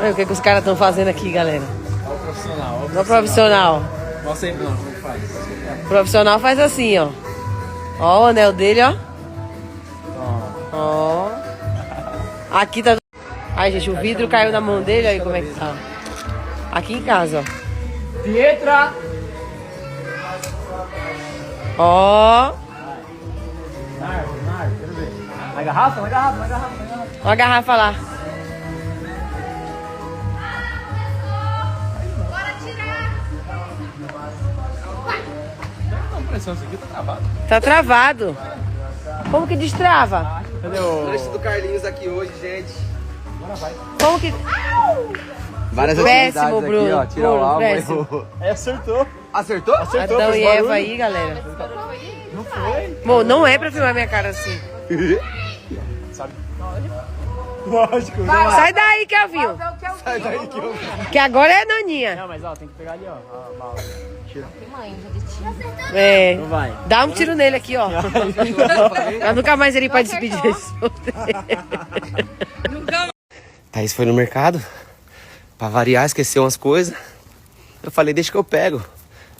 Olha o que os caras estão fazendo aqui, galera. Olha o profissional. Olha o profissional. Mostra aí, Bruno, como faz. O profissional faz assim, ó. Ó o anel dele, ó. Ó. Aqui tá... Ai, gente, o vidro caiu na mão dele, olha como é que tá. Aqui em casa, ó. Pietra! Ó. Quero ver. Vai garrafa. Ó a garrafa lá. Isso aqui tá travado. Tá travado. Como que destrava? Cadê o... Lanche do Carlinhos aqui hoje, gente. Como que... Várias Péssimo, atividades Bruno. aqui, ó. Tirar o Bruno, álbum. péssimo. Acertou. Acertou? Acertou, Adão fez e barulho. Eva aí, galera. Não foi? Bom, não é pra filmar minha cara assim. Sabe? Lógico. Sai daí, Kelvinho. Sai daí que eu... Que agora é Naninha. Não, mas ó, tem que pegar ali, ó. A bala. Tira. É. Não vai. Dá um tiro nele aqui, ó. Mas nunca mais ele pode se pedir isso. Thaís foi no mercado. Pra variar, esqueceu umas coisas. Eu falei, deixa que eu pego.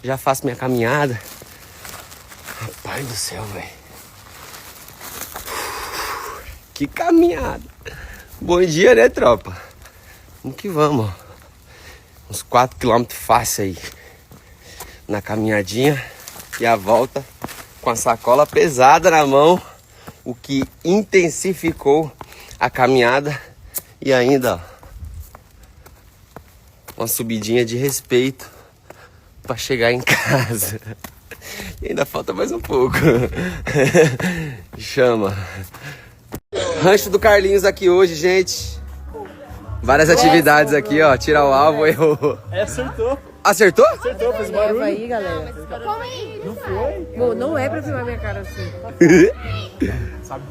Já faço minha caminhada. Rapaz do céu, velho. Que caminhada. Bom dia, né, tropa? Vamos que vamos, ó. Uns 4 km fácil aí. Na caminhadinha. E a volta com a sacola pesada na mão. O que intensificou a caminhada. E ainda, ó, uma subidinha de respeito pra chegar em casa. E ainda falta mais um pouco. Chama. Rancho do Carlinhos aqui hoje, gente. Várias atividades aqui, ó. Tirar o alvo, errou. Acertou. Acertou? Acertou, fez Eva barulho. aí, galera. Não foi? Bom, não é pra filmar minha cara assim. Sabe?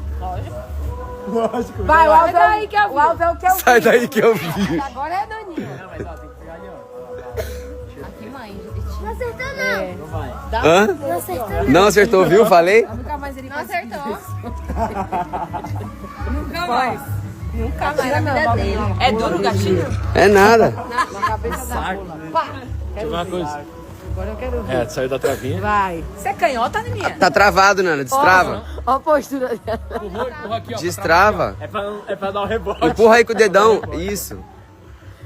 Lógico. Vai, o alvo é aí, Kelvinho. O alvo é o Kelvinho. Sai daí que eu vi. Agora é Naninha. Não, mas ó, tem que pegar ali, ó. Aqui, mãe. Não acertou, não. Não vai. Hã? Não acertou, Não acertou, viu? Falei? Nunca mais ele não. pode Acertou. Nunca mais. Nunca mais na vida dele. É duro o gatilho? É nada. Na cabeça da bola. Pá. Deixa eu ver uma coisa. Agora eu quero ver. É, saiu da travinha. Vai. Você é canhota, Naninha? Tá travado, Nana. Destrava. Ó a postura dela. Empurra aqui, ó. Destrava. É pra dar um rebote. Empurra aí com o dedão. Isso.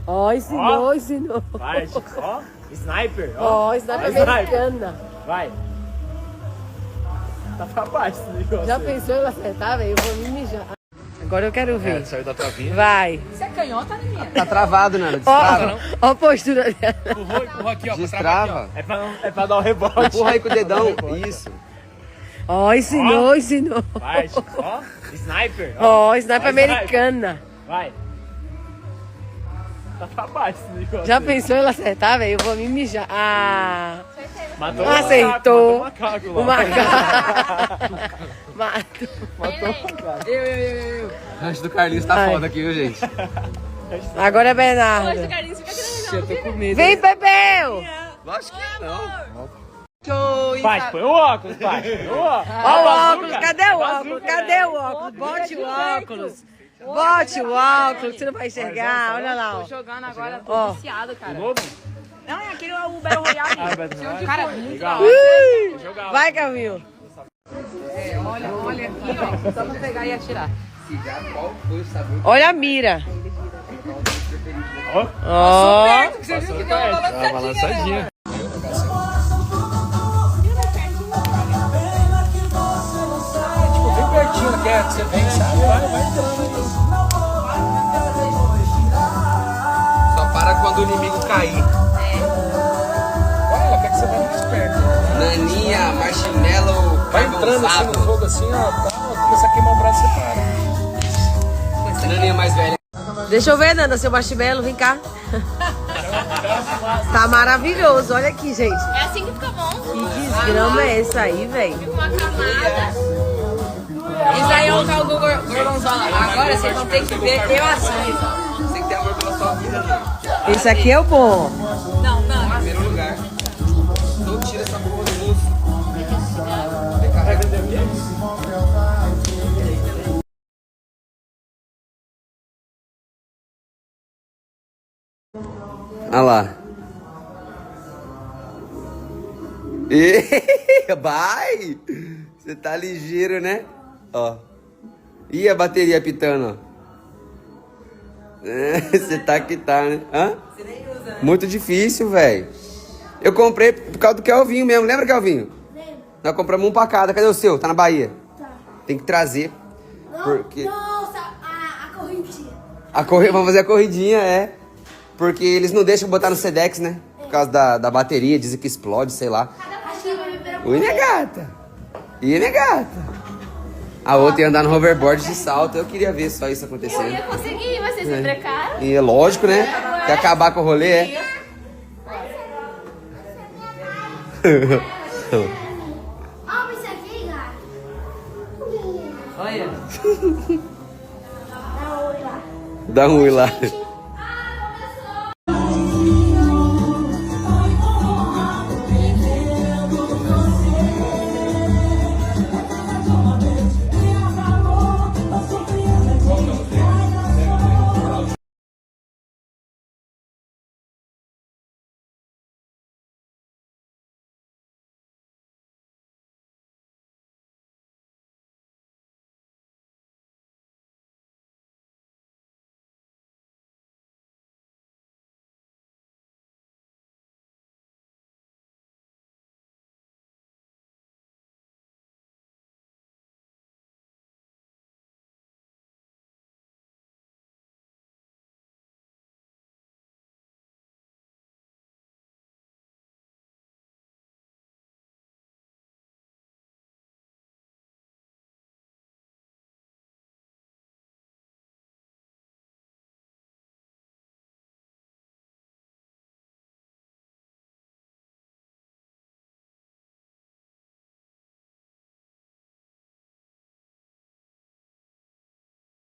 Ó, ensinou, ensinou. Vai, ó. Sniper. Ó. Ó, sniper Sniper. americana. Vai. Tá pra baixo esse negócio. Já aí. pensou em acertar, velho? Eu vou me mijar. Agora eu quero ver. É, saiu da travinha. Vai. Tá travado, Nana. Destrava. Ó a postura dela. Empurra aqui, ó. Destrava. É pra dar um rebote. Empurra aí com o dedão. Isso. Ó, ensinou, ensinou. Vai, ó. Sniper. Ó, sniper Vai, americana. Vai. Tá pra baixo esse negócio. Já aí. pensou em acertar, velho? Eu vou me mijar. Ah, Matou acertou. o macaco lá. o macaco. Matou. Matou o macaco. O rancho do Carlinhos tá Ai. foda aqui, viu, gente? Agora é Bernardo. Eu tô com medo. Vem, Pepeu. Lógico que não. Pai, põe o óculos, pai. Põe o óculos. Ó o óculos, cadê o óculos? Cadê o óculos? Bote o óculos. Bote o óculos, você não vai enxergar. Olha lá, ó. Jogando agora, tô Ó. viciado, cara. O novo? Não, é aquele o Battle Royale. Ah, Beto Royale. Cara, muito Legal. da hora. Jogava. Vai, Caminho. Olha aqui, ó. Só pra pegar e atirar. Qual foi o sabor? Olha a mira. Ó. Ó. Você viu que Passou deu uma perto. Dá uma balançadinha, né? balançadinha. Tipo, bem pertinho, quer que você vem, sabe? Vai entrando aí. Só para quando o inimigo cair. Olha, ela quer que você vá mais perto. Naninha, marshmallow, Vai entrando assim no fogo, assim, ó. Tá, começar a queimar o braço, você para. Naninha mais velha. Deixa eu ver, Nanda, seu marshmallow. Vem cá. Tá maravilhoso. Olha aqui, gente. É assim que fica bom. Que desgrama é essa aí, velho? Fica uma camada. Isso aí é o caldo gorgonzola. Agora vocês vão ter que ver eu assim. Você tem que ter amor pela sua vida, né? Esse aqui é o bom. Não, não. Em primeiro lugar. Não tira essa porra do bolso. Vai vender o quê? Olha lá. Vai! Você tá ligeiro, né? Ó. Ih, a bateria pitando, ó. Você tá que tá, né? Hã? Você nem usa, né? Muito difícil, velho. Eu comprei por causa do Kelvinho mesmo. Lembra, Kelvinho? Lembro. Nós compramos um pra cada. Cadê o seu? Tá na Bahia. Tá. Tem que trazer. Porque... Nossa, a correntinha. Vamos fazer a corridinha, é. Porque eles não deixam botar no Sedex, né? Por causa da bateria, dizem que explode, sei lá. Acho que vai beber Ui, né, gata? E né, gata? A outra ia andar no hoverboard de salto. Eu queria ver só isso Eu acontecendo. ia conseguir, mas vocês me brecaram. E é lógico, né? Quer acabar com o rolê, é? Ó, isso aqui, gato. Olha. Dá um oi lá. Dá um ui lá. Gente,